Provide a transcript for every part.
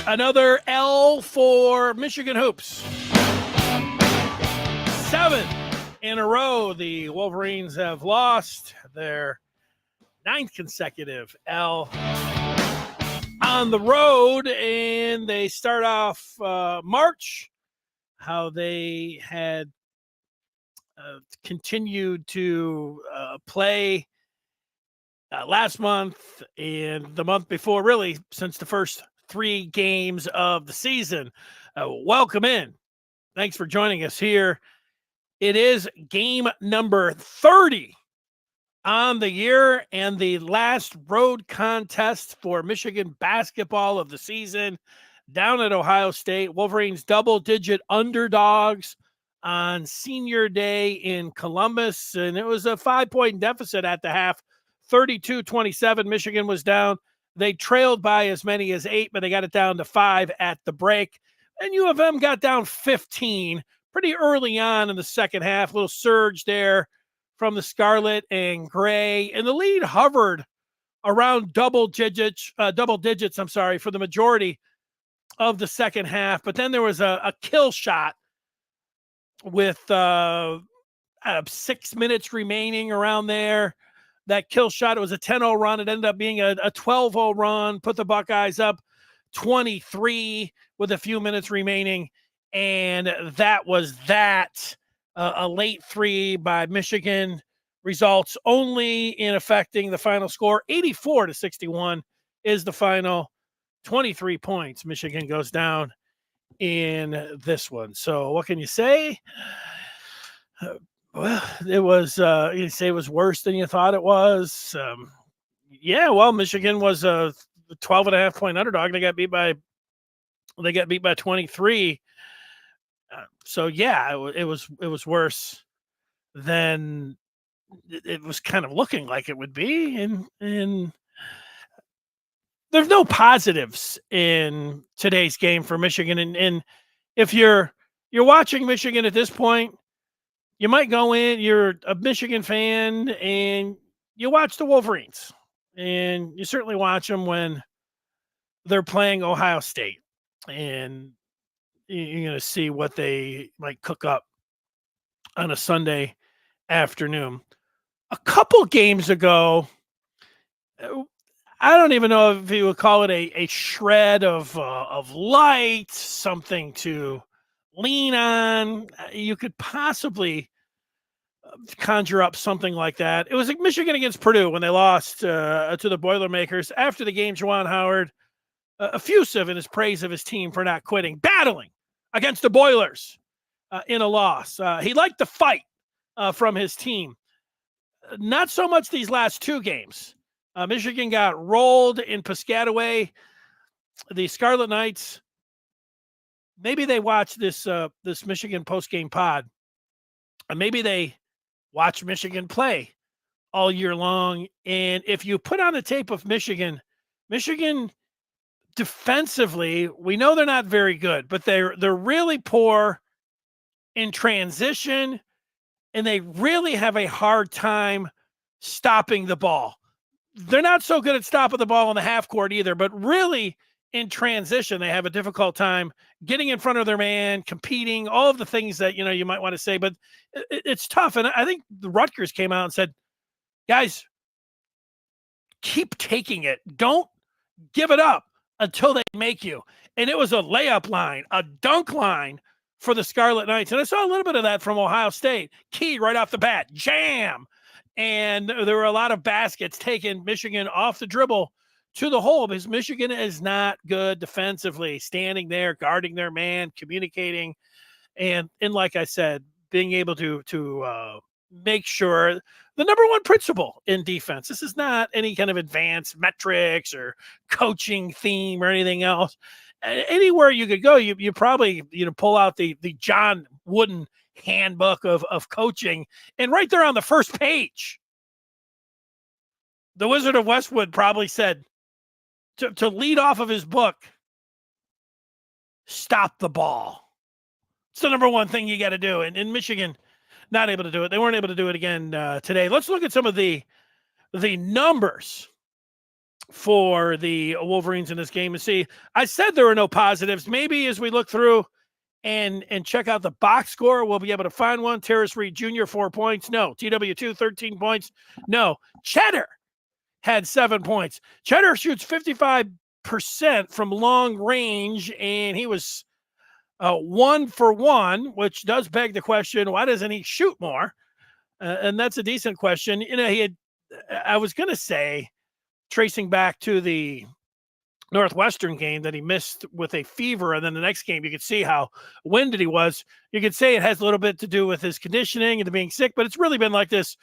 Another L for Michigan Hoops. 7 in a row. The Wolverines have lost their 9th consecutive L on the road, and they start off March how they had continued to play last month and the month before, really since the first 3 games of the season. Welcome in. Thanks for joining us here. It is game number 30 on the year and the last road contest for Michigan basketball of the season down at Ohio State. Wolverines double-digit underdogs on Senior Day in Columbus, and it was a 5-point deficit at the half. 32-27, Michigan was down. They trailed by as many as 8, but they got it down to 5 at the break. And U of M got down 15 pretty early on in the second half. A little surge there from the Scarlet and Gray. And the lead hovered around double digits, for the majority of the second half. But then there was a kill shot with 6 minutes remaining around there. That kill shot, it was a 10-0 run. It ended up being a 12-0 run, put the Buckeyes up 23 with a few minutes remaining. And that was that. A late 3 by Michigan results only in affecting the final score. 84-61 is the final. 23 points. Michigan goes down in this one. So what can you say? Well, it was, you say it was worse than you thought it was. Michigan was a 12.5-point underdog. They got beat by 23. It was worse than it was kind of looking like it would be. And there's no positives in today's game for Michigan. And if you're watching Michigan at this point, you might go in, you're a Michigan fan, and you watch the Wolverines. And you certainly watch them when they're playing Ohio State. And you're going to see what they might cook up on a Sunday afternoon. A couple games ago, I don't even know if you would call it a shred of light, something to lean on. You could possibly conjure up something like that. It was like Michigan against Purdue when they lost to the Boilermakers. After the game, Jawan Howard, effusive in his praise of his team for not quitting, battling against the Boilers in a loss. He liked the fight from his team. Not so much these last 2 games. Michigan got rolled in Piscataway. The Scarlet Knights, maybe they watch this Michigan postgame pod, and maybe they watch Michigan play all year long. And if you put on the tape of Michigan defensively, we know they're not very good, but they're really poor in transition, and they really have a hard time stopping the ball. They're not so good at stopping the ball in the half court either, but really in transition, they have a difficult time getting in front of their man, competing, all of the things that, you might want to say, but it's tough. And I think the Rutgers came out and said, guys, keep taking it. Don't give it up until they make you. And it was a layup line, a dunk line for the Scarlet Knights. And I saw a little bit of that from Ohio State. Key right off the bat, jam. And there were a lot of baskets taking Michigan off the dribble to the hole because Michigan is not good defensively, standing there, guarding their man, communicating. And like I said, being able to make sure the number one principle in defense. This is not any kind of advanced metrics or coaching theme or anything else. Anywhere you could go, you probably pull out the John Wooden handbook of coaching, and right there on the first page, the Wizard of Westwood probably said to lead off of his book, stop the ball. It's the number one thing you got to do. And in Michigan, not able to do it. They weren't able to do it again today. Let's look at some of the numbers for the Wolverines in this game. And see, I said there were no positives. Maybe as we look through and check out the box score, we'll be able to find one. Terrace Reed Jr., 4 points. No. TW2, 13 points. No. Cheddar had 7 points. Cheddar shoots 55% from long range, and he was 1 for 1, which does beg the question, why doesn't he shoot more? And that's a decent question. You know, I was going to say, tracing back to the Northwestern game, that he missed with a fever, and then the next game you could see how winded he was. You could say it has a little bit to do with his conditioning and being sick, but it's really been like this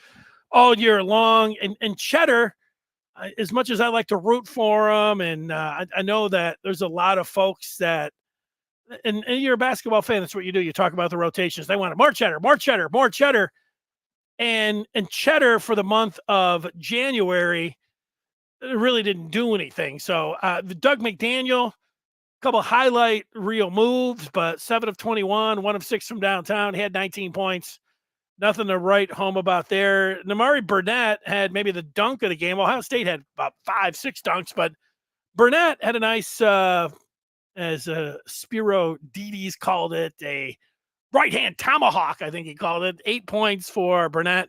all year long. And Cheddar, as much as I like to root for him, and I know that there's a lot of folks that, and you're a basketball fan, that's what you do. You talk about the rotations. They want more Cheddar, more Cheddar, more Cheddar. And Cheddar for the month of January really didn't do anything. So Doug McDaniel, a couple highlight reel moves, but 7 of 21, 1 of 6 from downtown. He had 19 points. Nothing to write home about there. Namari Burnett had maybe the dunk of the game. Ohio State had about 5-6 dunks, but Burnett had a nice, as Spiro Dides called it, a right-hand tomahawk, I think he called it. 8 points for Burnett.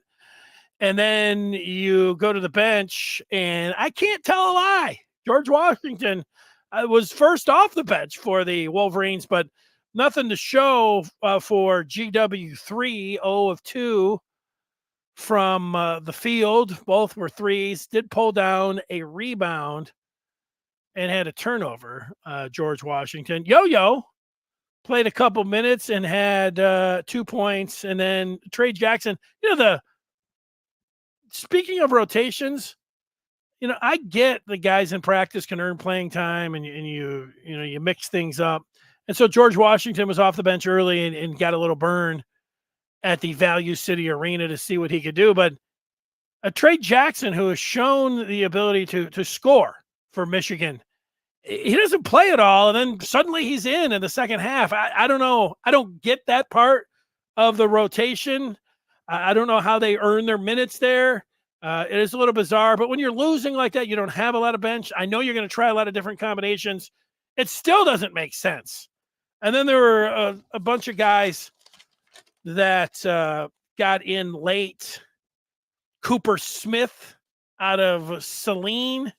And then you go to the bench, and I can't tell a lie. George Washington was first off the bench for the Wolverines, but nothing to show for GW3, 0 of 2 from the field. Both were threes. Did pull down a rebound and had a turnover, George Washington. Yo-Yo played a couple minutes and had 2 points. And then Trey Jackson, speaking of rotations, I get the guys in practice can earn playing time, and you mix things up. And so George Washington was off the bench early and got a little burn at the Value City Arena to see what he could do. But Trey Jackson, who has shown the ability to score for Michigan, he doesn't play at all, and then suddenly he's in the second half. I don't know. I don't get that part of the rotation. I don't know how they earn their minutes there. It is a little bizarre, but when you're losing like that, you don't have a lot of bench. I know you're going to try a lot of different combinations. It still doesn't make sense. And then there were a bunch of guys that got in late. Cooper Smith out of Saline,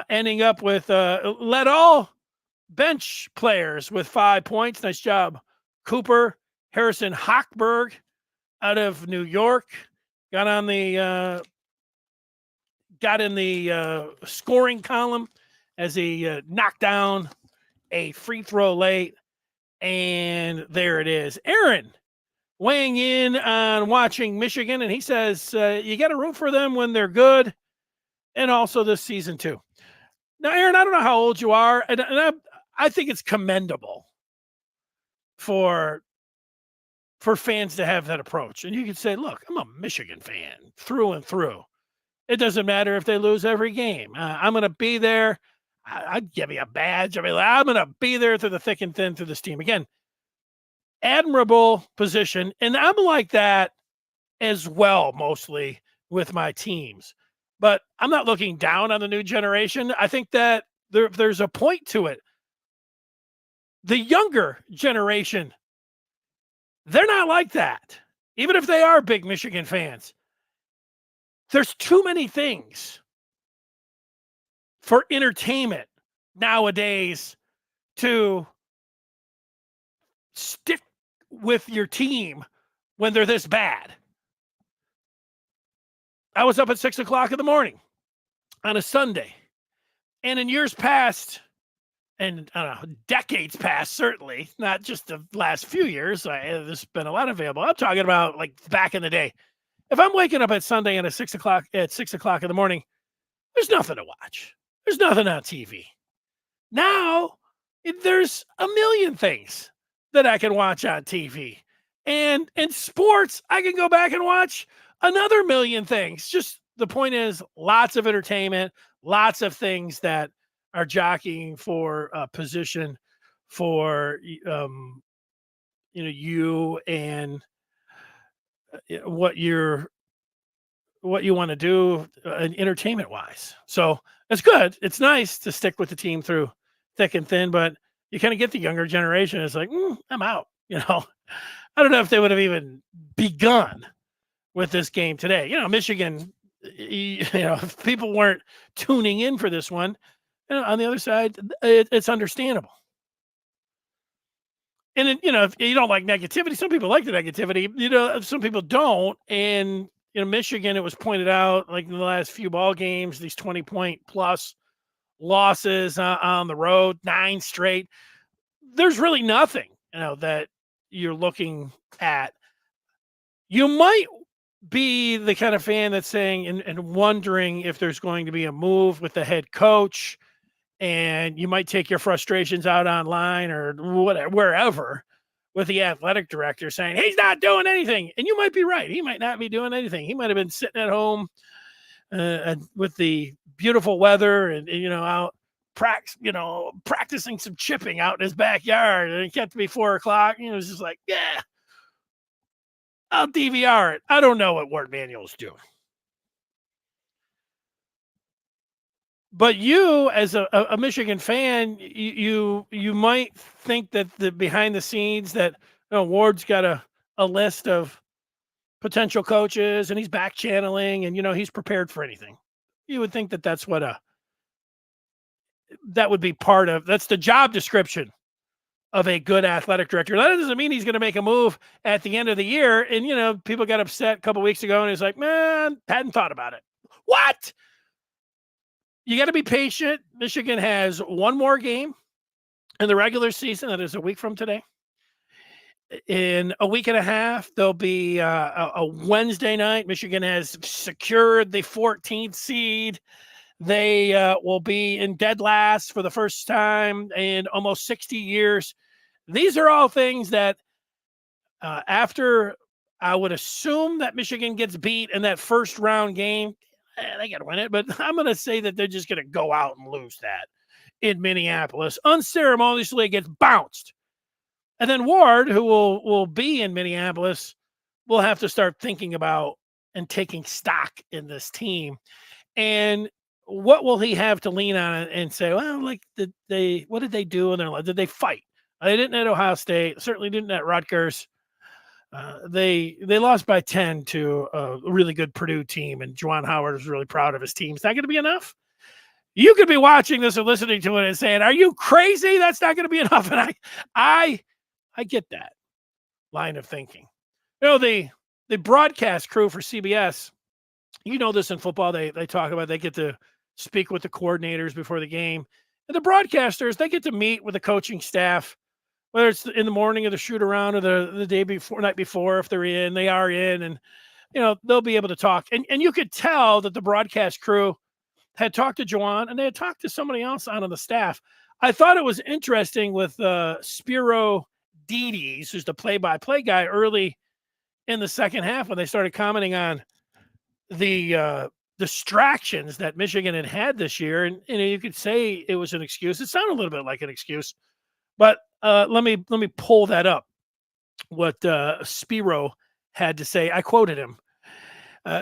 ending up with led all bench players with 5 points. Nice job, Cooper. Harrison Hochberg out of New York got in the scoring column as he knocked down a free throw late. And there it is. Aaron weighing in on watching Michigan, and he says you got to root for them when they're good, and also this season too. Now, Aaron, I don't know how old you are, and I think it's commendable for fans to have that approach. And you can say, look, I'm a Michigan fan through and through. It doesn't matter if they lose every game. I'm going to be there. I'd give me a badge. I'm going to be there through the thick and thin through this team. Again, admirable position. And I'm like that as well, mostly with my teams. But I'm not looking down on the new generation. I think that there's a point to it. The younger generation, they're not like that. Even if they are big Michigan fans, there's too many things for entertainment nowadays to stick with your team when they're this bad. I was up at 6 o'clock in the morning on a Sunday. And in years past, and I don't know, decades past, certainly, not just the last few years, there's been a lot available. I'm talking about like back in the day. If I'm waking up at Sunday at 6 o'clock in the morning, there's nothing to watch. There's nothing on TV. Now, there's a million things that I can watch on TV. And in sports, I can go back and watch another million things. Just the point is, lots of entertainment, lots of things that are jockeying for a position for you and what you're what you want to do entertainment wise. So it's good. It's nice to stick with the team through thick and thin, but you kind of get the younger generation. It's like, I'm out. I don't know if they would have even begun with this game today. Michigan, if people weren't tuning in for this one, on the other side, it's understandable. And then, if you don't like negativity, some people like the negativity, some people don't. And, Michigan, it was pointed out, like in the last few ball games, these 20-point plus losses on the road, 9 straight. There's really nothing, that you're looking at. You might be the kind of fan that's saying and wondering if there's going to be a move with the head coach, and you might take your frustrations out online or whatever, wherever, with the athletic director saying he's not doing anything. And you might be right. He might not be doing anything. He might have been sitting at home with the beautiful weather and out practicing some chipping out in his backyard, and it kept to be 4:00. It was just like, yeah, I'll DVR it. I don't know what Ward Manuel's doing. But you, as a Michigan fan, you might think that the behind the scenes that Ward's got a list of potential coaches and he's back channeling and he's prepared for anything. You would think that that's what that would be part of. That's the job description of a good athletic director. That doesn't mean he's going to make a move at the end of the year. And people got upset a couple weeks ago, and he's like, man, hadn't thought about it. What? You got to be patient. Michigan has one more game in the regular season. That is a week from today. In a week and a half, there'll be a Wednesday night. Michigan has secured the 14th seed. They will be in dead last for the first time in almost 60 years. These are all things that after I would assume that Michigan gets beat in that first round game, they got to win it, but I'm going to say that they're just going to go out and lose that in Minneapolis. Unceremoniously gets bounced. And then Ward, who will be in Minneapolis, will have to start thinking about and taking stock in this team. And what will he have to lean on and say, well, like, what did they do in their life? Did they fight? They didn't at Ohio State, certainly didn't at Rutgers. They lost by 10 to a really good Purdue team, and Jawan Howard is really proud of his team. Is that going to be enough? You could be watching this or listening to it and saying, are you crazy? That's not going to be enough. And I get that line of thinking. The broadcast crew for CBS, this in football, they talk about, they get to speak with the coordinators before the game. And the broadcasters, they get to meet with the coaching staff, whether it's in the morning of the shoot around or the day before, night before, if they are in, and, they'll be able to talk. And you could tell that the broadcast crew had talked to Jawan, and they had talked to somebody else on the staff. I thought it was interesting with Spiro Dedes, who's the play-by-play guy, early in the second half when they started commenting on the distractions that Michigan had this year. And you could say it was an excuse. It sounded a little bit like an excuse, but let me pull that up. What Spiro had to say. I quoted him.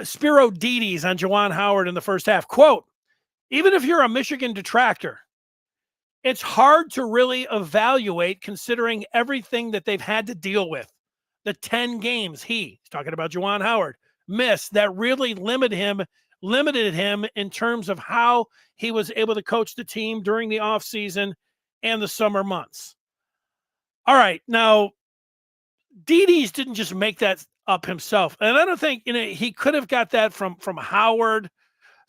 Spiro Dedes on Jawan Howard in the first half. Quote, even if you're a Michigan detractor, it's hard to really evaluate considering everything that they've had to deal with. The 10 games he's talking about Jawan Howard missed that really limited him in terms of how he was able to coach the team during the offseason and the summer months. All right, now Dedes didn't just make that up himself. And I don't think he could have got that from Howard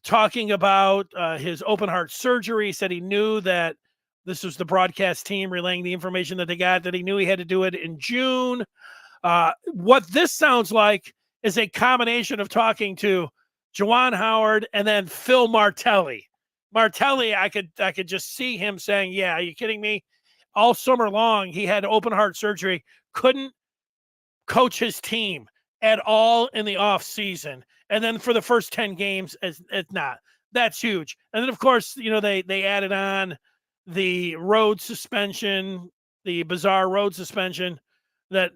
talking about his open heart surgery. He said he knew that this was the broadcast team relaying the information that they got, that he knew he had to do it in June. What this sounds like is a combination of talking to Jawan Howard and then Phil Martelli. Martelli, I could just see him saying, yeah, are you kidding me? All summer long, he had open heart surgery, couldn't coach his team at all in the off season. And then for the first 10 games, it's not. That's huge. And then, of course, they added on the road suspension, the bizarre road suspension that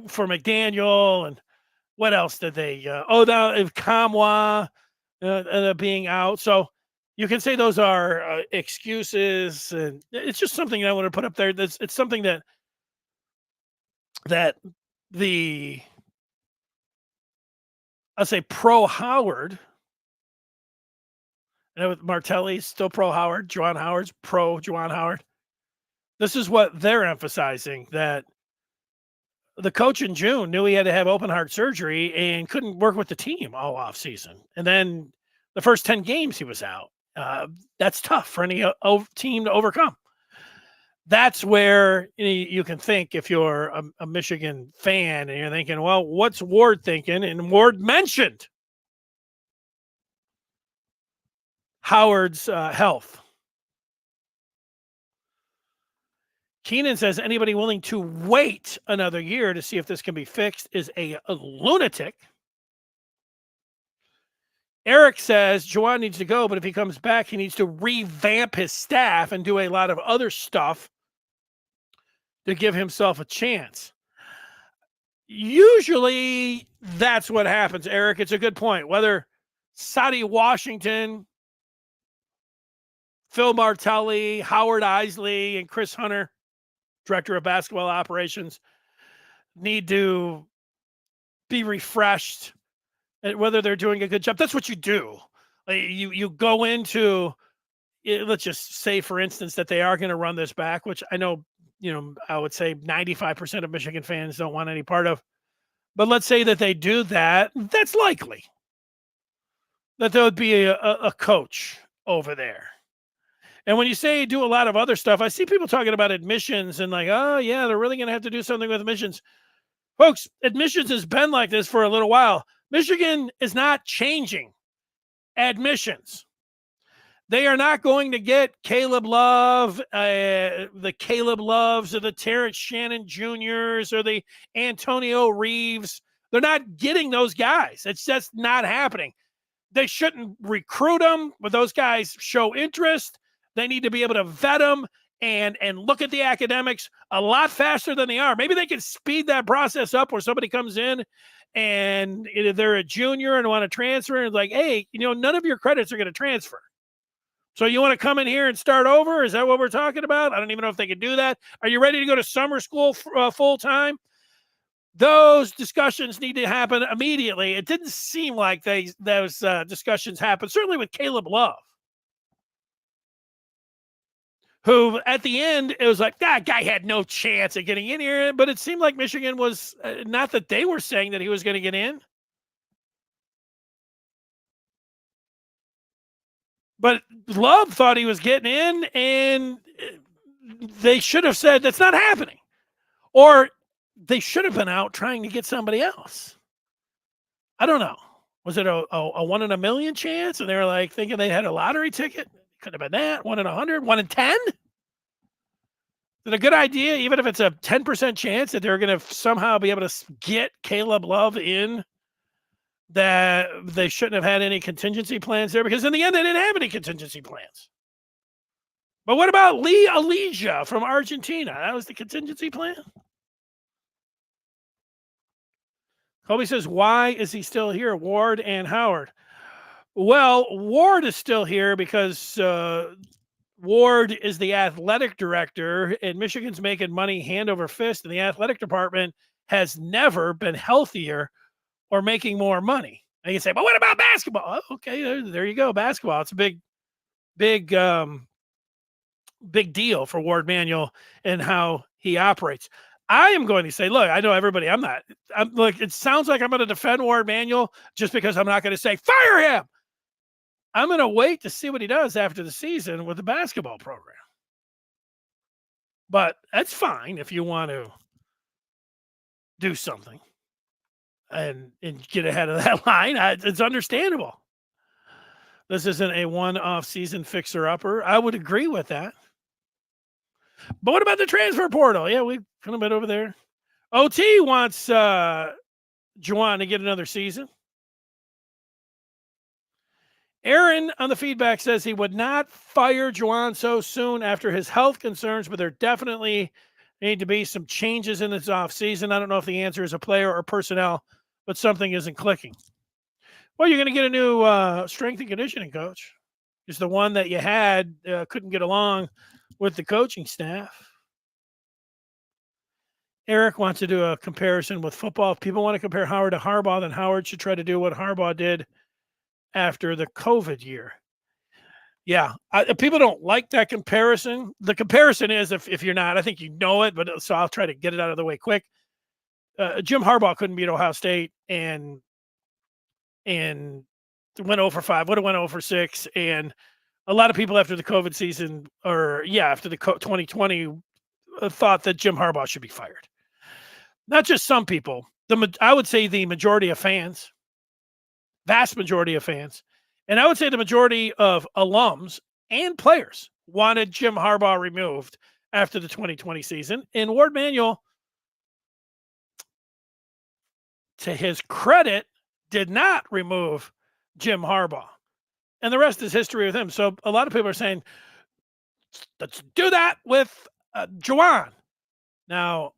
for McDaniel and what else did they? Now if Kamwa being out, so you can say those are excuses, and it's just something I want to put up there. It's something that the I'll say pro Howard. And with Martelli's still pro Howard, Jawan Howard's pro Jawan Howard. This is what they're emphasizing, that the coach in June knew he had to have open heart surgery and couldn't work with the team all off season. And then the first 10 games he was out. That's tough for any team to overcome. That's where you can think, if you're a Michigan fan and you're thinking, well, what's Ward thinking? And Ward mentioned Howard's health. Keenan says anybody willing to wait another year to see if this can be fixed is a lunatic. Eric says Jawan needs to go, but if he comes back, he needs to revamp his staff and do a lot of other stuff to give himself a chance. Usually that's what happens, Eric. It's a good point. Whether Sadie Washington, Phil Martelli, Howard Isley, and Chris Hunter, director of basketball operations, need to be refreshed, and whether they're doing a good job. That's what you do. You go into, let's just say, for instance, that they are going to run this back, which I know, I would say 95% of Michigan fans don't want any part of. But let's say that they do that. That's likely that there would be a coach over there. And when you say do a lot of other stuff, I see people talking about admissions and like, oh, yeah, they're really going to have to do something with admissions. Folks, admissions has been like this for a little while. Michigan is not changing admissions. They are not going to get Caleb Love, the Caleb Loves or the Terrence Shannon Juniors or the Antonio Reeves. They're not getting those guys. It's just not happening. They shouldn't recruit them, but those guys show interest. They need to be able to vet them and look at the academics a lot faster than they are. Maybe they can speed that process up where somebody comes in and they're a junior and want to transfer and like, hey, none of your credits are going to transfer. So you want to come in here and start over? Is that what we're talking about? I don't even know if they can do that. Are you ready to go to summer school full time? Those discussions need to happen immediately. It didn't seem like those discussions happened, certainly with Caleb Love, who at the end, it was like, that guy had no chance of getting in here. But it seemed like Michigan was, not that they were saying that he was going to get in. But Love thought he was getting in, and they should have said that's not happening. Or they should have been out trying to get somebody else. I don't know. Was it a 1 in a million chance? And they were like thinking they had a lottery ticket? Could have been that. 1 in 100, 1 in 10? Is it a good idea, even if it's a 10% chance that they're going to somehow be able to get Caleb Love in, that they shouldn't have had any contingency plans there? Because in the end, they didn't have any contingency plans. But what about Lee Elijah from Argentina? That was the contingency plan? Kobe says, why is he still here, Ward and Howard? Well, Ward is still here because Ward is the athletic director, and Michigan's making money hand over fist, and the athletic department has never been healthier or making more money. And you say, but what about basketball? Oh, okay, there you go. Basketball. It's a big deal for Ward Manuel and how he operates. I am going to say, look, I know everybody. I'm like, it sounds like I'm going to defend Ward Manuel just because I'm not going to say fire him. I'm going to wait to see what he does after the season with the basketball program. But that's fine if you want to do something and get ahead of that line. It's understandable. This isn't a one-off season fixer-upper. I would agree with that. But what about the transfer portal? Yeah, we've kind of been over there. OT wants Jawan to get another season. Aaron on the feedback says he would not fire Jawan so soon after his health concerns, but there definitely need to be some changes in this offseason. I don't know if the answer is a player or personnel, but something isn't clicking. Well, you're going to get a new strength and conditioning coach. Because the one that you had couldn't get along with the coaching staff. Eric wants to do a comparison with football. If people want to compare Howard to Harbaugh, then Howard should try to do what Harbaugh did after the COVID year. Yeah, people don't like that comparison. The comparison is, if you're not, I think you know it, but so I'll try to get it out of the way quick. Jim Harbaugh couldn't beat Ohio State and went 0 for 5, would have went 0 for 6, and a lot of people after the COVID season, after the 2020, thought that Jim Harbaugh should be fired. Not just some people. I would say the majority of fans, vast majority of fans, and I would say the majority of alums and players wanted Jim Harbaugh removed after the 2020 season. And Ward Manuel, to his credit, did not remove Jim Harbaugh. And the rest is history with him. So a lot of people are saying, let's do that with Jawan. Now,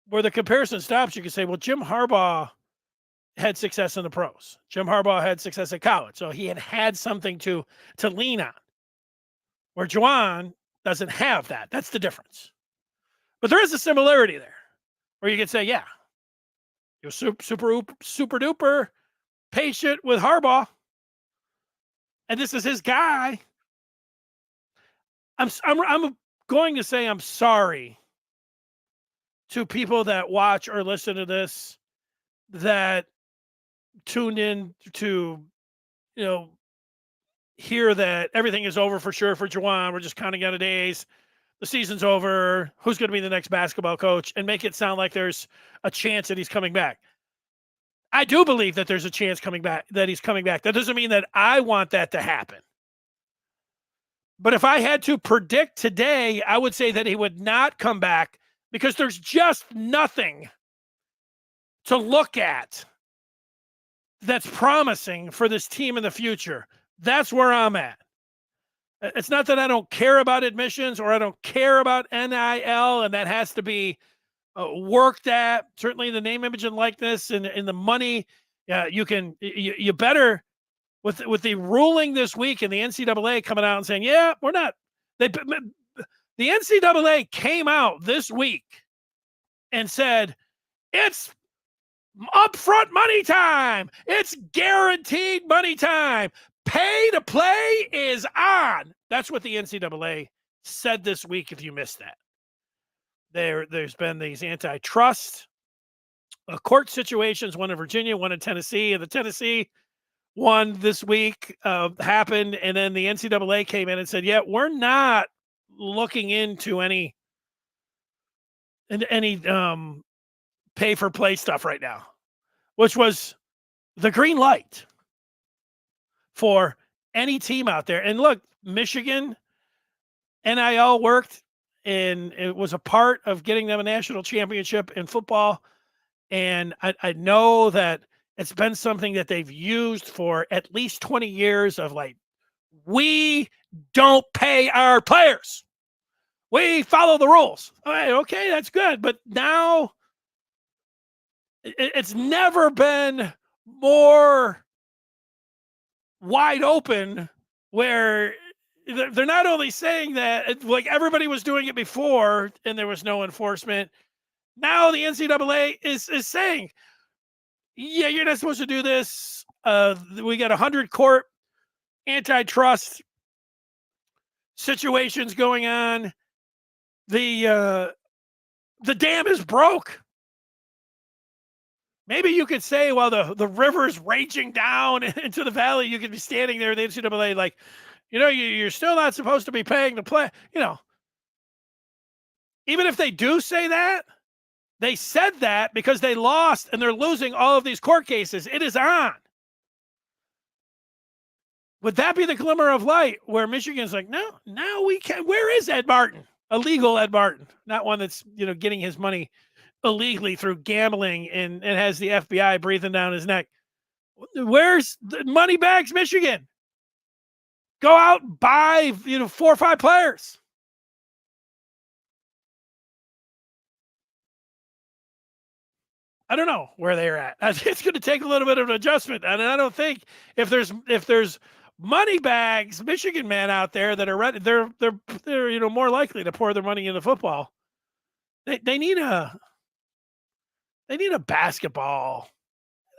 where the comparison stops, you can say, well, Jim Harbaugh had success in the pros. Jim Harbaugh had success at college. So he had something to lean on. Where Jawan doesn't have that. That's the difference. But there is a similarity there. Where you could say, yeah, you're super duper patient with Harbaugh, and this is his guy. I'm going to say I'm sorry to people that watch or listen to this, that tuned in to, hear that everything is over for sure for Jawan. We're just counting down the days. The season's over. Who's going to be the next basketball coach? And make it sound like there's a chance that he's coming back. I do believe that there's a chance that he's coming back. That doesn't mean that I want that to happen. But if I had to predict today, I would say that he would not come back because there's just nothing to look at that's promising for this team in the future. That's where I'm at. It's not that I don't care about admissions or I don't care about NIL, and that has to be worked at. Certainly the name, image, and likeness and the money. You better, with the ruling this week and the NCAA coming out and saying, yeah, we're not. The NCAA came out this week and said, it's upfront money time. It's guaranteed money time. Pay to play is on. That's what the NCAA said this week, if you missed that. There's been these antitrust court situations, one in Virginia, one in Tennessee, and the Tennessee one this week happened, and then the NCAA came in and said, yeah, we're not looking into any pay-for-play stuff right now, which was the green light for any team out there. And look, Michigan, NIL worked, and it was a part of getting them a national championship in football. And I know that it's been something that they've used for at least 20 years of like, we don't pay our players. We follow the rules. All right, okay, that's good. But now it's never been more wide open, where they're not only saying that, like everybody was doing it before and there was no enforcement. Now the NCAA is saying, yeah, you're not supposed to do this. We got 100 court antitrust situations going on. The dam is broke. Maybe you could say, while the river's raging down into the valley, you could be standing there, the NCAA, like, you're still not supposed to be paying to play. Even if they do say that, they said that because they lost and they're losing all of these court cases. It is on. Would that be the glimmer of light where Michigan's like, no, now we can? Where is Ed Martin? A legal Ed Martin, not one that's, getting his money illegally through gambling and has the FBI breathing down his neck. Where's the money bags, Michigan? Go out and buy, 4 or 5 players. I don't know where they're at. It's going to take a little bit of an adjustment, and I don't think if there's money bags, Michigan men out there that are ready, they're more likely to pour their money into football. They need a basketball,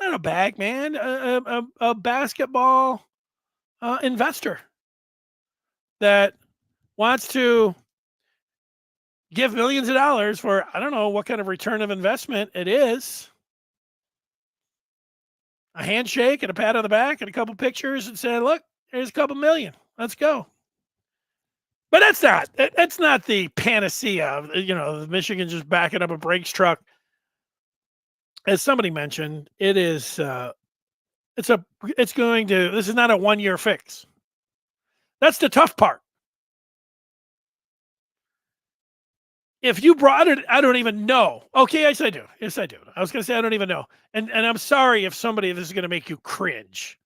not a bag, man, a basketball investor that wants to give millions of dollars for, I don't know what kind of return of investment it is. A handshake and a pat on the back and a couple pictures and say, look, here's a couple million. Let's go. But that's not the panacea of, the Michigan just backing up a Brakes truck. As somebody mentioned, it is, this is not a 1-year fix. That's the tough part. If you brought it, I don't even know. Okay, yes, I do. Yes, I do. I was going to say I don't even know. And I'm sorry if this is going to make you cringe.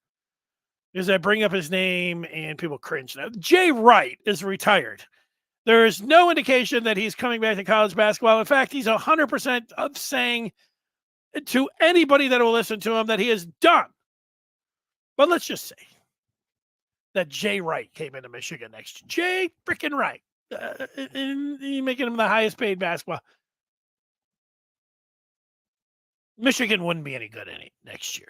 Because I bring up his name and people cringe. Now, Jay Wright is retired. There is no indication that he's coming back to college basketball. In fact, he's 100% of saying to anybody that will listen to him that he is done. But let's just say that Jay Wright came into Michigan next year. Jay freaking Wright. Making him the highest paid basketball. Michigan wouldn't be any good next year.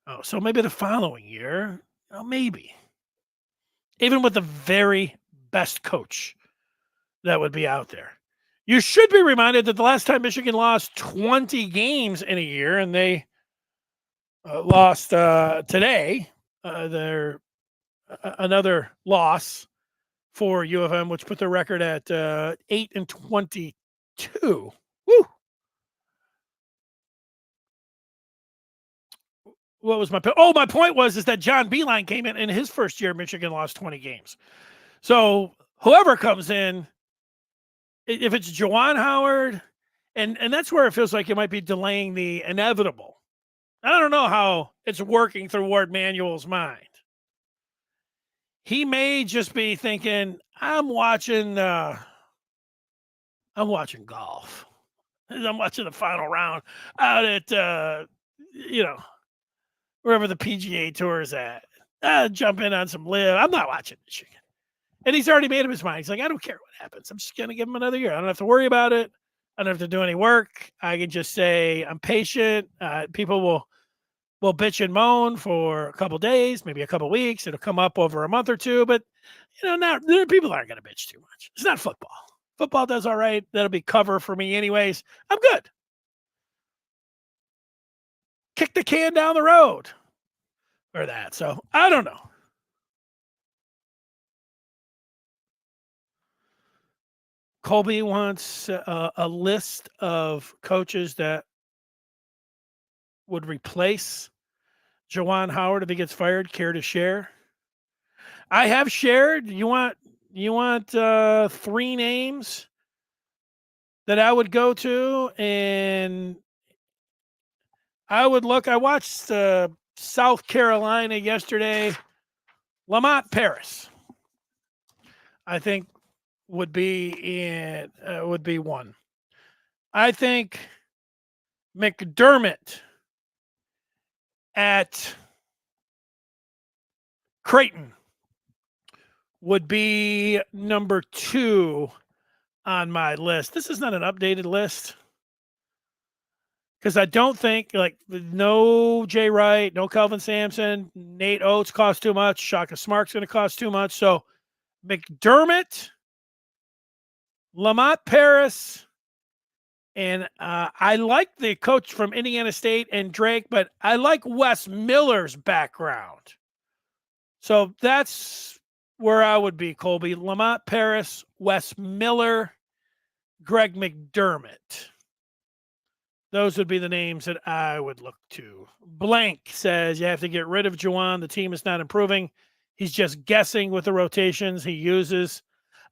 Oh, so maybe the following year, maybe. Even with the very best coach that would be out there. You should be reminded that the last time Michigan lost 20 games in a year, and they lost today, another loss for U of M, which put their record at 8-22. Woo! What was my point? Oh, my point is that John Beilein came in his first year, Michigan lost 20 games. So whoever comes in, if it's Jawan Howard, and that's where it feels like it might be delaying the inevitable. I don't know how it's working through Ward Manuel's mind. He may just be thinking, I'm watching golf. I'm watching the final round out at, wherever the PGA Tour is at. Jump in on some live. I'm not watching Michigan. And he's already made up his mind. He's like, I don't care what happens. I'm just going to give him another year. I don't have to worry about it. I don't have to do any work. I can just say I'm patient. People will bitch and moan for a couple days, maybe a couple weeks. It'll come up over a month or two, but people aren't going to bitch too much. It's not football. Football does all right. That'll be cover for me anyways. I'm good. Kick the can down the road or that. So I don't know. Colby wants a list of coaches that would replace Jawan Howard if he gets fired. Care to share? I have shared. You want 3 names that I would go to, and I would look. I watched South Carolina yesterday. Lamont Paris, I think, would be one. I think McDermott at Creighton would be number 2 on my list. This is not an updated list because I don't think, no Jay Wright, no Kelvin Sampson, Nate Oates cost too much. Shaka Smart's going to cost too much. So McDermott, Lamont Paris, and I like the coach from Indiana State and Drake, but I like Wes Miller's background. So that's where I would be, Colby. Lamont Paris, Wes Miller, Greg McDermott. Those would be the names that I would look to. Blank says you have to get rid of Jawan. The team is not improving. He's just guessing with the rotations he uses.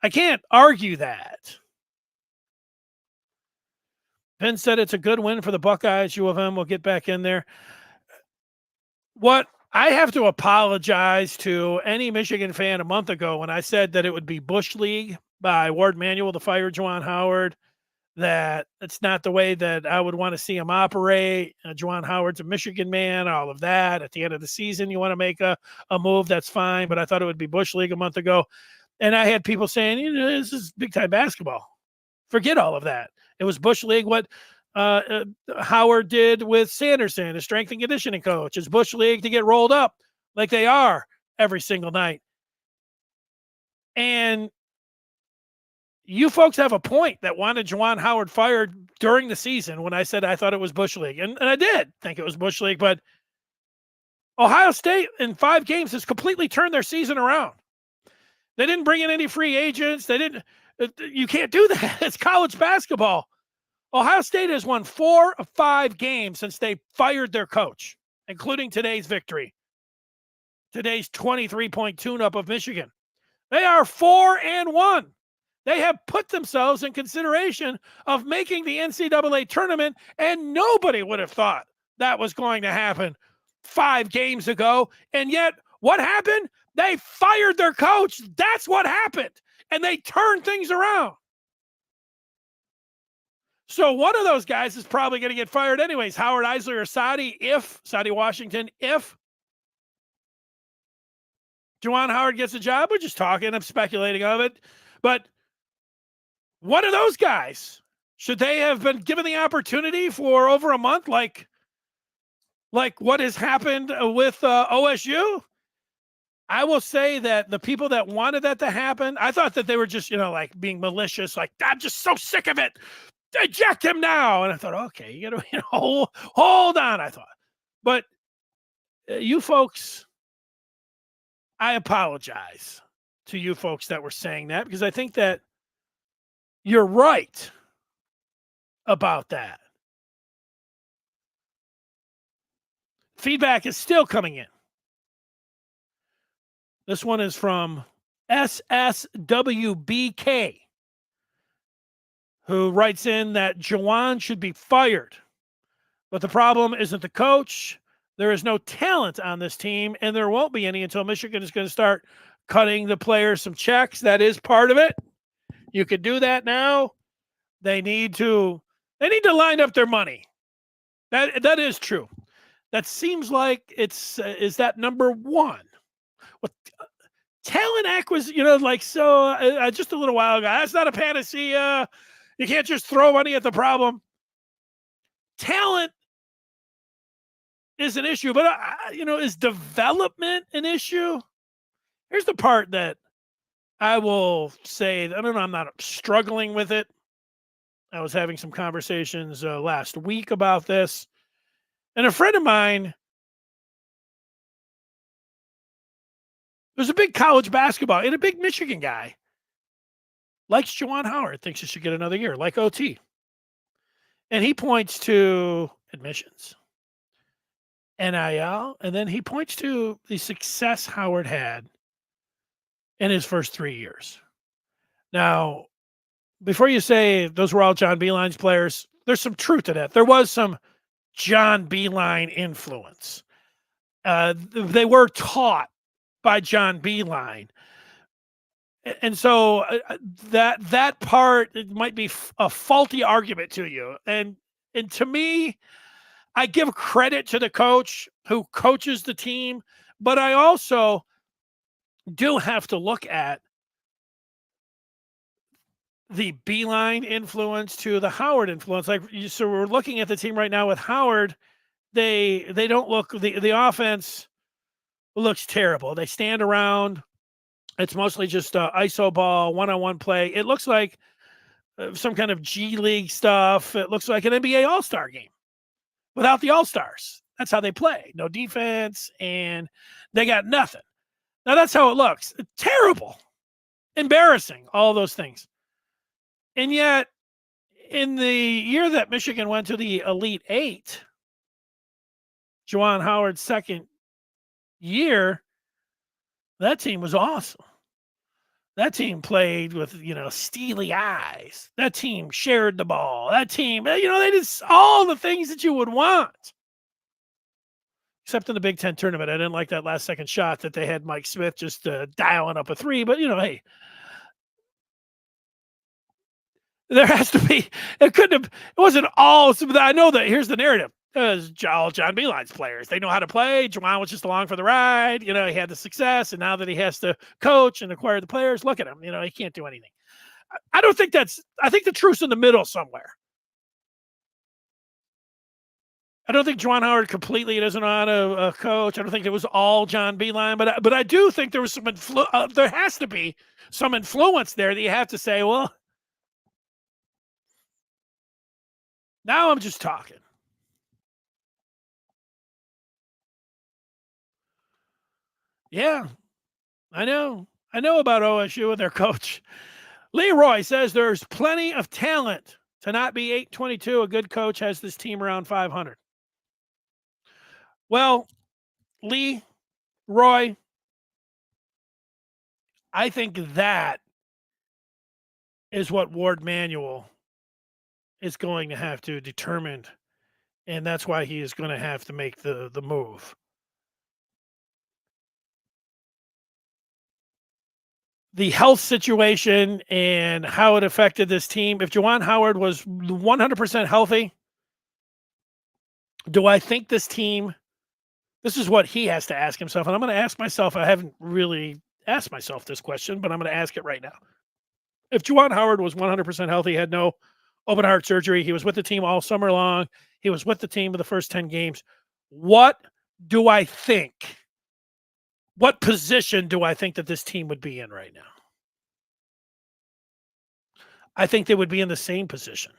I can't argue that. Penn said it's a good win for the Buckeyes. U of M will get back in there. What I have to apologize to any Michigan fan a month ago when I said that it would be Bush League by Ward Manuel to fire Joan Howard, that it's not the way that I would want to see him operate. Jawan Howard's a Michigan man, all of that. At the end of the season, you want to make a move, that's fine. But I thought it would be Bush League a month ago. And I had people saying, this is big-time basketball. Forget all of that. It was Bush League what Howard did with Sanderson, a strength and conditioning coach. It's Bush League to get rolled up like they are every single night. And you folks have a point that wanted Jawan Howard fired during the season when I said I thought it was Bush League. And I did think it was Bush League, but Ohio State in 5 games has completely turned their season around. They didn't bring in any free agents. You can't do that. It's college basketball. Ohio State has won 4 of 5 games since they fired their coach, including today's victory. Today's 23-point tune-up of Michigan. They are 4-1. They have put themselves in consideration of making the NCAA tournament, and nobody would have thought that was going to happen 5 games ago. And yet, what happened? They fired their coach. That's what happened. And they turned things around. So one of those guys is probably going to get fired anyways. Howard, Eisler, or Sadi Washington, if Jawan Howard gets a job. We're just talking. I'm speculating of it. But one of those guys, should they have been given the opportunity for over a month like what has happened with OSU? I will say that the people that wanted that to happen, I thought that they were just, like being malicious, like, I'm just so sick of it. Eject him now. And I thought, okay, you got to hold on, I thought. But you folks, I apologize to you folks that were saying that, because I think that you're right about that. Feedback is still coming in. This one is from SSWBK, who writes in that Jawan should be fired. But the problem isn't the coach. There is no talent on this team, and there won't be any until Michigan is going to start cutting the players some checks. That is part of it. You could do that now. They need to line up their money. That is true. That seems like is that number one. What talent acquisition, just a little while ago, that's not a panacea. You can't just throw money at the problem. Talent is an issue, but is development an issue? Here's the part that I will say, I'm not struggling with it. I was having some conversations last week about this, and a friend of mine, there's a big college basketball and a big Michigan guy, likes Joan Howard, thinks he should get another year, like OT. And he points to admissions, NIL, and then he points to the success Howard had in his first 3 years. Now, before you say those were all John Beilein's players, there's some truth to that. There was some John Beilein influence. They were taught by John Beilein. And so that part, it might be a faulty argument to you. And to me, I give credit to the coach who coaches the team, but I also do have to look at the Beilein influence to the Howard influence. So we're looking at the team right now with Howard. They don't look, the offense looks terrible. They stand around. It's mostly just ISO ball, one-on-one play. It looks like some kind of G League stuff. It looks like an NBA All-Star game without the All-Stars. That's how they play. No defense, and they got nothing. Now, that's how it looks. Terrible. Embarrassing. All those things. And yet, in the year that Michigan went to the Elite Eight, Jawan Howard's second year, that team was awesome. That team played with, steely eyes. That team shared the ball. That team, they did all the things that you would want. Except in the Big Ten tournament. I didn't like that last second shot that they had Mike Smith just dialing up a three. But, hey, There has to be. It couldn't have. It wasn't all. I know that. Here's the narrative. All John Beeline's players. They know how to play. Jawan was just along for the ride. He had the success, and now that he has to coach and acquire the players, look at him. He can't do anything. I don't think that's. I think the truth's in the middle somewhere. I don't think Joan Howard completely doesn't know how to coach. I don't think it was all John Beilein, but I do think there was some there has to be some influence there that you have to say, well, now I'm just talking. Yeah, I know. I know about OSU and their coach. Leroy says there's plenty of talent to not be 822. A good coach has this team around 500. Well, Lee, Roy, I think that is what Ward Manuel is going to have to determine, and that's why he is going to have to make the move. The health situation and how it affected this team. If Jawan Howard was 100% healthy, do I think this team, this is what he has to ask himself, and I'm going to ask myself, I haven't really asked myself this question, but I'm going to ask it right now. If Jawan Howard was 100% healthy, had no open heart surgery, he was with the team all summer long, he was with the team for the first 10 games, what do I think? What position do I think that this team would be in right now? I think they would be in the same position.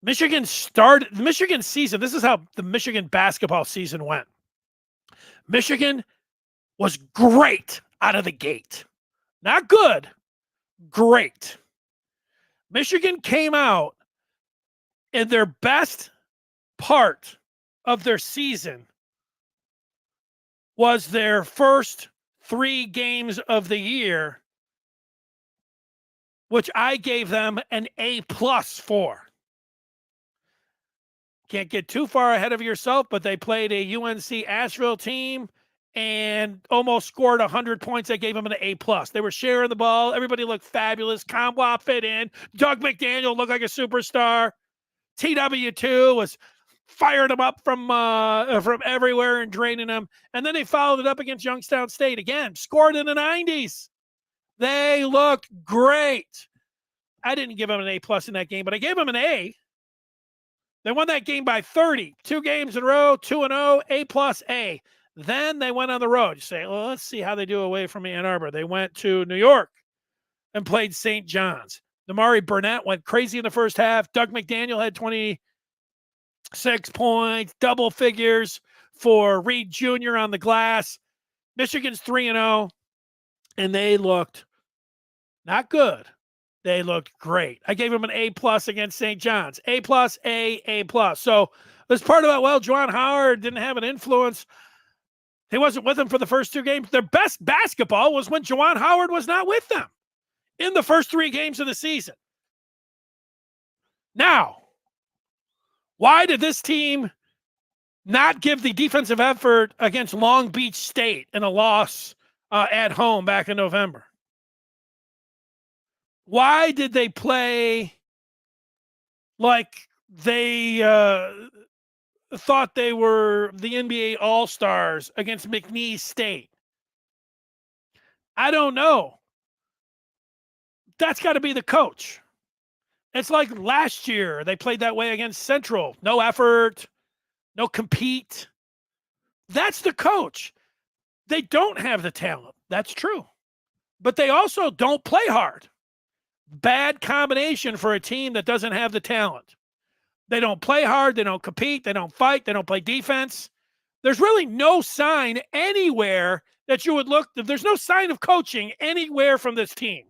Michigan started the Michigan season. This is how the Michigan basketball season went. Michigan was great out of the gate. Not good, great. Michigan came out in their best part of their season was their first 3 games of the year, which I gave them an A+ for. Can't get too far ahead of yourself, but they played a UNC Asheville team and almost scored 100 points. I gave them an A+. They were sharing the ball. Everybody looked fabulous. Kamwa fit in. Doug McDaniel looked like a superstar. TW2 was fired them up from everywhere and draining them. And then they followed it up against Youngstown State again, scored in the 90s. They looked great. I didn't give them an A+ in that game, but I gave them an A. They won that game by 30. 2 games in a row, 2-0, A+A. Then they went on the road. You say, well, let's see how they do away from Ann Arbor. They went to New York and played St. John's. Damari Burnett went crazy in the first half. Doug McDaniel had 26 points, double figures for Reed Jr. on the glass. Michigan's 3-0, and they looked not good. They looked great. I gave them an A+ against St. John's. A+, A+. So there's part about, well, Joan Howard didn't have an influence. He wasn't with them for the first 2 games. Their best basketball was when Joan Howard was not with them in the first 3 games of the season. Now, why did this team not give the defensive effort against Long Beach State in a loss at home back in November? Why did they play like they thought they were the NBA All-Stars against McNeese State? I don't know. That's got to be the coach. It's like last year they played that way against Central. No effort, no compete. That's the coach. They don't have the talent. That's true. But they also don't play hard. Bad combination for a team that doesn't have the talent. They don't play hard. They don't compete. They don't fight. They don't play defense. There's really no sign anywhere that you would look. There's no sign of coaching anywhere from this team.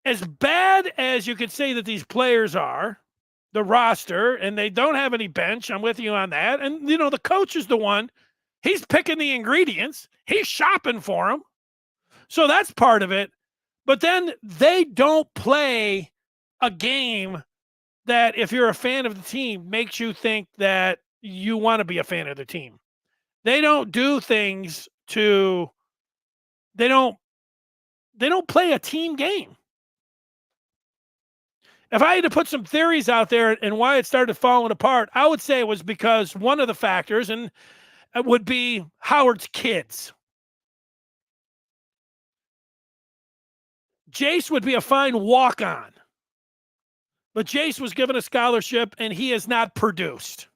As bad as you could say that these players are, the roster, and they don't have any bench, I'm with you on that. And, the coach is the one. He's picking the ingredients. He's shopping for them. So that's part of it. But then they don't play a game that, if you're a fan of the team, makes you think that you want to be a fan of the team. They don't do things they don't they don't play a team game. If I had to put some theories out there and why it started falling apart, I would say it was because one of the factors, and it would be Howard's kids. Jace would be a fine walk-on, but Jace was given a scholarship and he has not produced.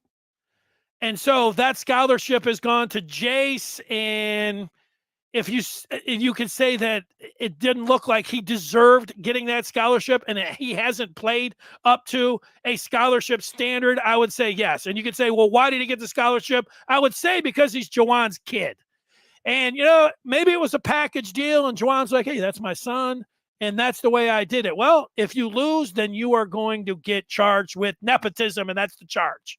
And so that scholarship has gone to Jace, and if you could say that it didn't look like he deserved getting that scholarship and he hasn't played up to a scholarship standard, I would say yes. And you could say, well, why did he get the scholarship? I would say because he's Jawan's kid. And, maybe it was a package deal and Jawan's like, hey, that's my son, and that's the way I did it. Well, if you lose, then you are going to get charged with nepotism, and that's the charge.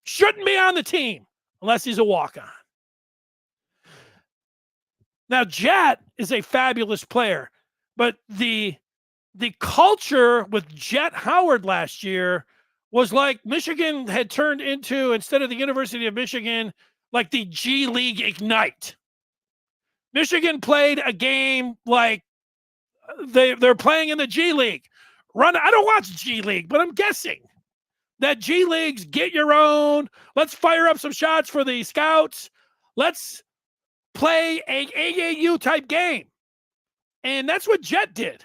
Shouldn't be on the team unless he's a walk-on. Now, Jet is a fabulous player, but the culture with Jaan Howard last year was like Michigan had turned into, instead of the University of Michigan, like the G League Ignite. Michigan played a game like they're playing in the G League. I don't watch G League, but I'm guessing that G Leagues, get your own. Let's fire up some shots for the scouts. Let's play a AAU type game. And that's what Jet did.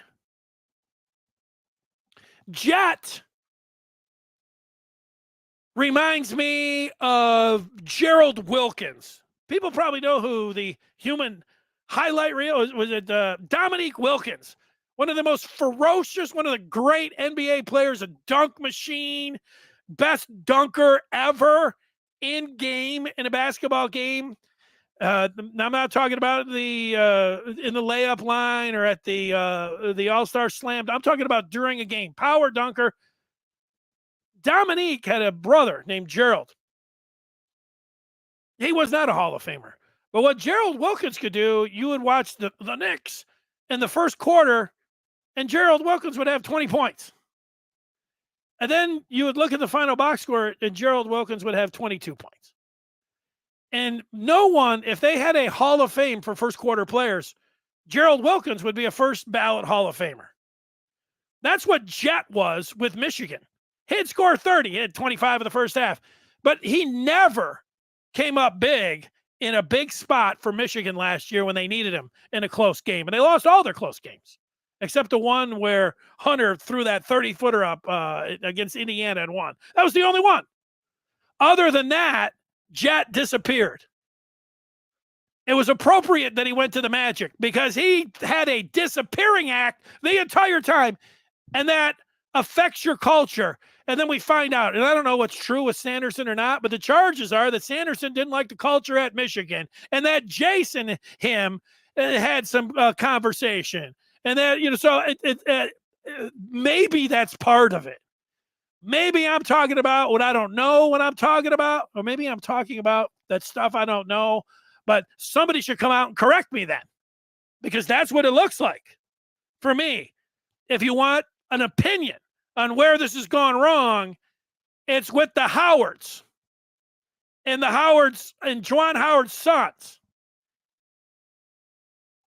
Jet reminds me of Gerald Wilkins. People probably know who the human highlight reel was. It Dominique Wilkins, one of the most ferocious, one of the great NBA players, a dunk machine, best dunker ever in game in a basketball game. I'm not talking about the in the layup line or at the All-Star Slam. I'm talking about during a game. Power dunker. Dominique had a brother named Gerald. He was not a Hall of Famer. But what Gerald Wilkins could do, you would watch the Knicks in the first quarter, and Gerald Wilkins would have 20 points. And then you would look at the final box score, and Gerald Wilkins would have 22 points. And no one, if they had a Hall of Fame for first quarter players, Gerald Wilkins would be a first ballot Hall of Famer. That's what Jet was with Michigan. He'd score 30. He had 25 in the first half. But he never came up big in a big spot for Michigan last year when they needed him in a close game. And they lost all their close games, except the one where Hunter threw that 30-footer up against Indiana and won. That was the only one. Other than that, Jet disappeared. It was appropriate that he went to the Magic because he had a disappearing act the entire time, and that affects your culture. And then we find out, and I don't know what's true with Sanderson or not, but the charges are that Sanderson didn't like the culture at Michigan, and that Jason him had some conversation, and that so maybe that's part of it. Maybe I'm talking about what I don't know what I'm talking about, or maybe I'm talking about that stuff I don't know. But somebody should come out and correct me then, because that's what it looks like for me. If you want an opinion on where this has gone wrong, it's with the Howards and Joan Howard's sons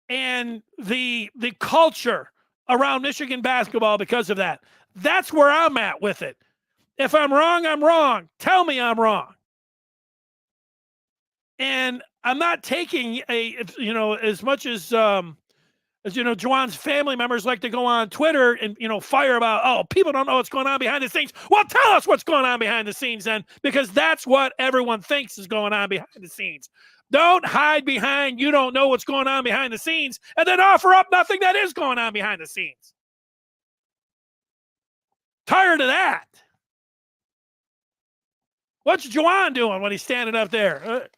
and the culture around Michigan basketball because of that. That's where I'm at with it. If I'm wrong, I'm wrong. Tell me I'm wrong. And I'm not taking as much as Jawan's family members like to go on Twitter and, fire about, people don't know what's going on behind the scenes. Well, tell us what's going on behind the scenes then, because that's what everyone thinks is going on behind the scenes. Don't hide behind you don't know what's going on behind the scenes and then offer up nothing that is going on behind the scenes. Tired of that. What's Jawan doing when he's standing up there?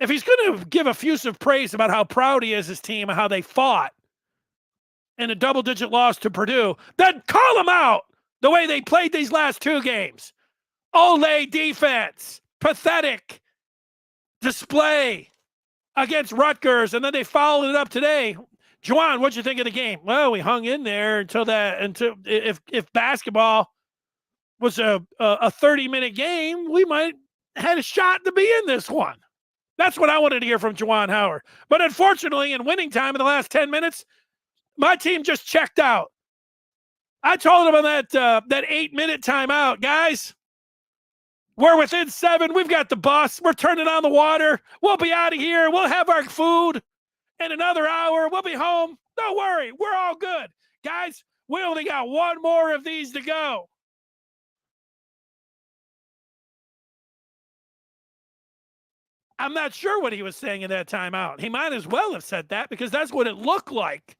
If he's going to give effusive praise about how proud he is his team and how they fought in a double-digit loss to Purdue, then call them out the way they played these last two games. Ole defense, pathetic display against Rutgers, and then they followed it up today. Jawan, what'd you think of the game? Well, we hung in there until if basketball was a 30-minute game, we might had a shot to be in this one. That's what I wanted to hear from Jawan Howard. But unfortunately, in winning time in the last 10 minutes, my team just checked out. I told him on that 8-minute timeout, guys, we're within 7. We've got the bus. We're turning on the water. We'll be out of here. We'll have our food in another hour. We'll be home. Don't worry. We're all good. Guys, we only got one more of these to go. I'm not sure what he was saying in that timeout. He might as well have said that because that's what it looked like.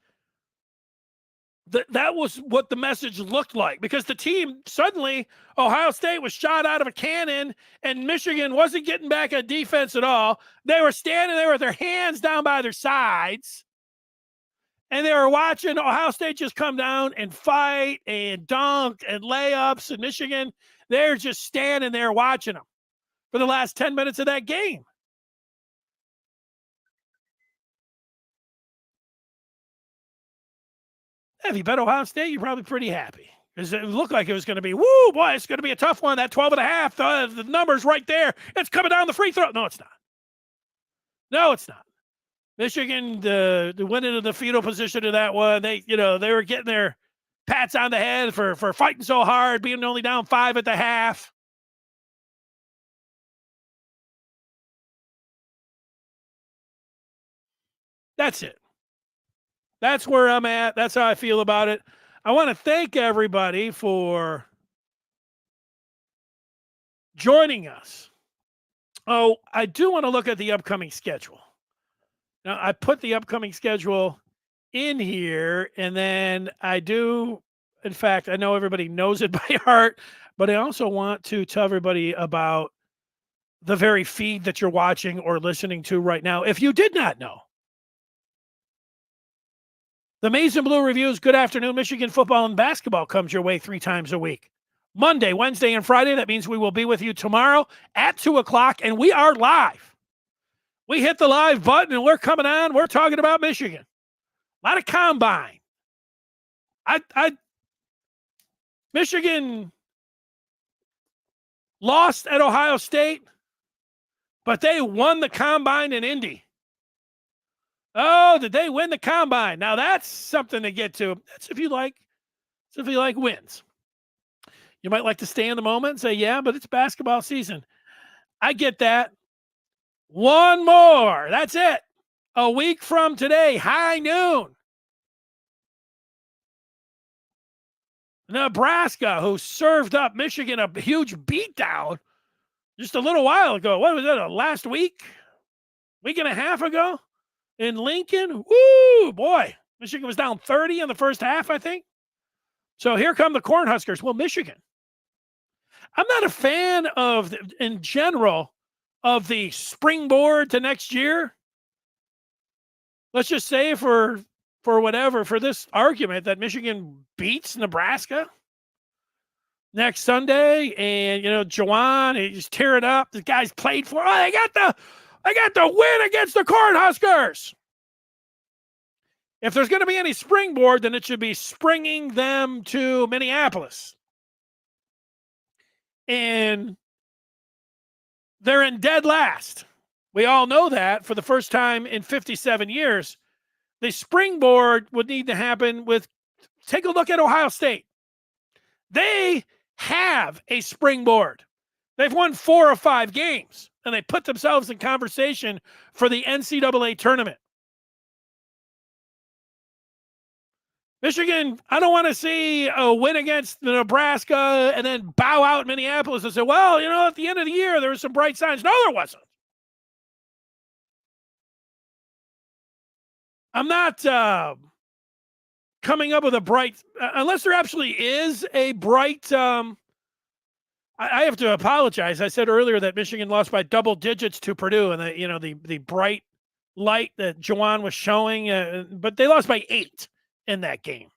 That was what the message looked like, because the team suddenly, Ohio State was shot out of a cannon and Michigan wasn't getting back on defense at all. They were standing there with their hands down by their sides and they were watching Ohio State just come down and fight and dunk and layups, and Michigan, they're just standing there watching them for the last 10 minutes of that game. If you bet Ohio State, you're probably pretty happy because it looked like it was going to be, woo, boy, it's going to be a tough one. That 12.5, the number's right there. It's coming down the free throw. No, it's not. No, it's not. Michigan went into the fetal position of that one. They were getting their pats on the head for fighting so hard, being only down 5 at the half. That's it. That's where I'm at. That's how I feel about it. I want to thank everybody for joining us. Oh, I do want to look at the upcoming schedule. Now, I put the upcoming schedule in here, and then I do, in fact, I know everybody knows it by heart, but I also want to tell everybody about the very feed that you're watching or listening to right now. If you did not know, the Maize and Blue Reviews Good Afternoon Michigan Football and Basketball comes your way 3 times a week. Monday, Wednesday, and Friday. That means we will be with you tomorrow at 2 o'clock, and we are live. We hit the live button, and we're coming on. We're talking about Michigan. A lot of combine. Michigan lost at Ohio State, but they won the combine in Indy. Oh, did they win the combine? Now that's something to get to. That's if you like wins. You might like to stay in the moment and say, yeah, but it's basketball season. I get that. One more. That's it. A week from today, high noon. Nebraska, who served up Michigan a huge beatdown just a little while ago. What was that, last week? Week and a half ago? In Lincoln, woo, boy. Michigan was down 30 in the first half, I think. So here come the Cornhuskers. Well, Michigan. I'm not a fan of, in general, of the springboard to next year. Let's just say for this argument that Michigan beats Nebraska next Sunday, and Jawan, he just tear it up. The guys played for. Oh, I got the win against the Cornhuskers. If there's going to be any springboard, then it should be springing them to Minneapolis. And they're in dead last. We all know that for the first time in 57 years. The springboard would need to happen with, take a look at Ohio State. They have a springboard. They've won 4 or 5 games, and they put themselves in conversation for the NCAA tournament. Michigan, I don't want to see a win against Nebraska and then bow out in Minneapolis and say, well, at the end of the year, there were some bright signs. No, there wasn't. I'm not coming up with a bright, unless there actually is a bright, I have to apologize. I said earlier that Michigan lost by double digits to Purdue, and the bright light that Jawan was showing, but they lost by 8 in that game.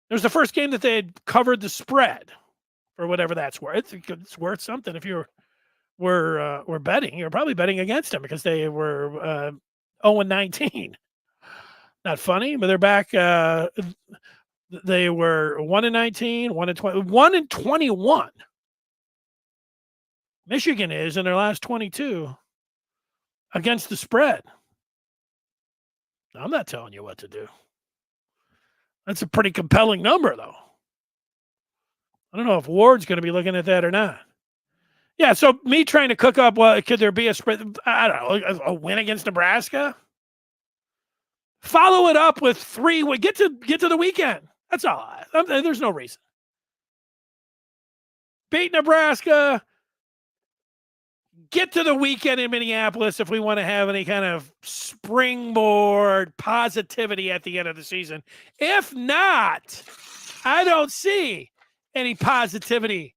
It was the first game that they had covered the spread, or whatever that's worth. It's worth something if you were betting. You're probably betting against them because they were 0-19. Not funny, but they're back. They were 1-19, 1-20, 1-21 Michigan is in their last 22 against the spread. I'm not telling you what to do. That's a pretty compelling number, though. I don't know if Ward's going to be looking at that or not. Yeah, so me trying to cook up, well, could there be a spread? I don't know, a win against Nebraska? Follow it up with 3. Get to the weekend. That's all. There's no reason. Beat Nebraska. Get to the weekend in Minneapolis if we want to have any kind of springboard positivity at the end of the season. If not, I don't see any positivity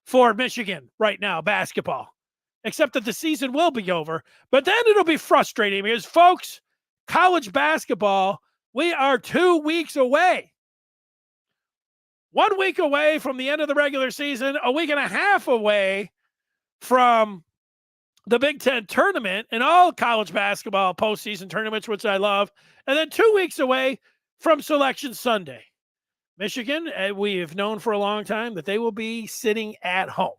for Michigan right now, basketball, except that the season will be over. But then it'll be frustrating because, folks, college basketball, we are 2 weeks away. 1 week away from the end of the regular season, a week and a half away from the Big Ten tournament and all college basketball postseason tournaments, which I love, and then 2 weeks away from Selection Sunday. Michigan, we have known for a long time that they will be sitting at home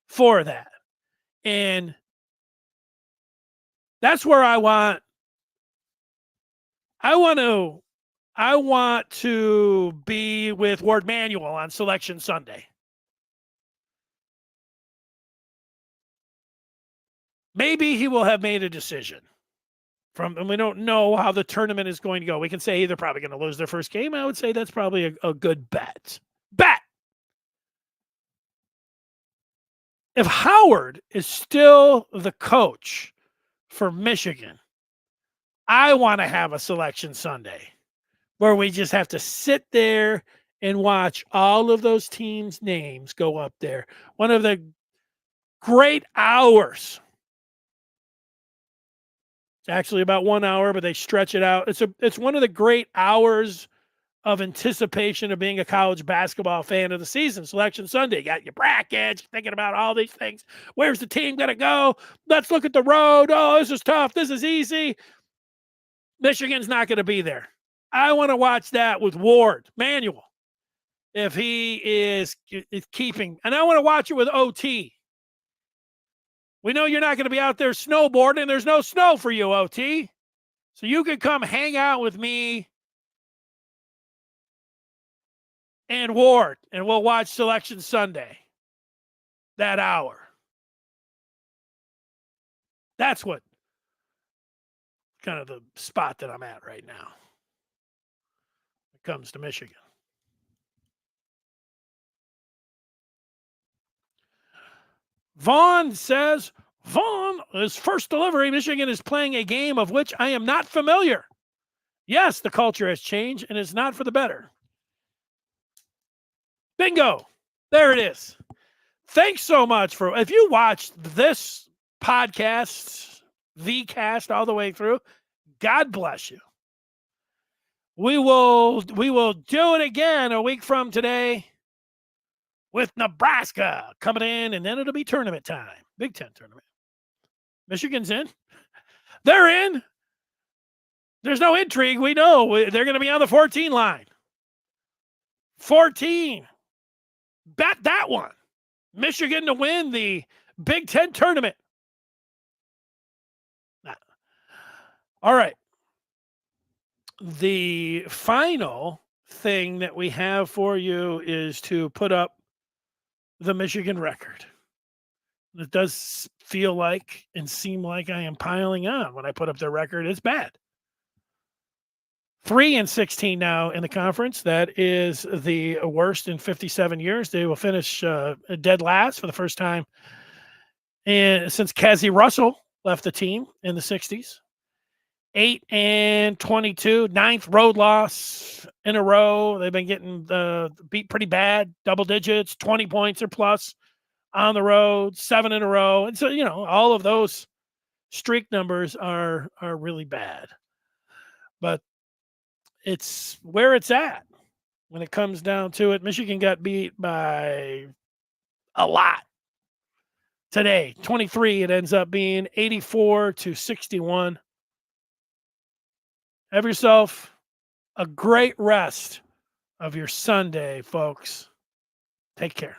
for that. And that's where I want to be with Ward Manuel on Selection Sunday. Maybe he will have made a decision. And we don't know how the tournament is going to go. We can say they're probably going to lose their first game. I would say that's probably a good bet. If Howard is still the coach for Michigan, I want to have a Selection Sunday where we just have to sit there and watch all of those teams' names go up there. One of the great hours. It's actually about 1 hour, but they stretch it out. It's one of the great hours of anticipation of being a college basketball fan of the season. Selection Sunday, you got your brackets, thinking about all these things. Where's the team going to go? Let's look at the road. Oh, this is tough. This is easy. Michigan's not going to be there. I want to watch that with Ward Manuel if he is keeping. And I want to watch it with OT. We know you're not going to be out there snowboarding. There's no snow for you, OT. So you can come hang out with me and Ward, and we'll watch Selection Sunday that hour. That's what kind of the spot that I'm at right now when it comes to Michigan. Vaughn says, his first delivery, Michigan is playing a game of which I am not familiar. Yes, the culture has changed, and it's not for the better. Bingo. There it is. Thanks so much if you watched this podcast, the cast all the way through, God bless you. We will do it again a week from today with Nebraska coming in, and then it'll be tournament time. Big Ten tournament. Michigan's in. They're in. There's no intrigue. We know they're going to be on the 14 line. 14. Bet that one. Michigan to win the Big Ten tournament. All right. The final thing that we have for you is to put up the Michigan record. It does feel like and seem like I am piling on when I put up their record. It's bad. 3-16 now in the conference. That is the worst in 57 years. They will finish dead last for the first time since Cassie Russell left the team in the 60s. 8-22, 9th road loss in a row. They've been getting beat pretty bad, double digits, 20 points or plus on the road, 7 in a row. And so, all of those streak numbers are really bad. But it's where it's at when it comes down to it. Michigan got beat by a lot today. 23, it ends up being 84-61. Have yourself a great rest of your Sunday, folks. Take care.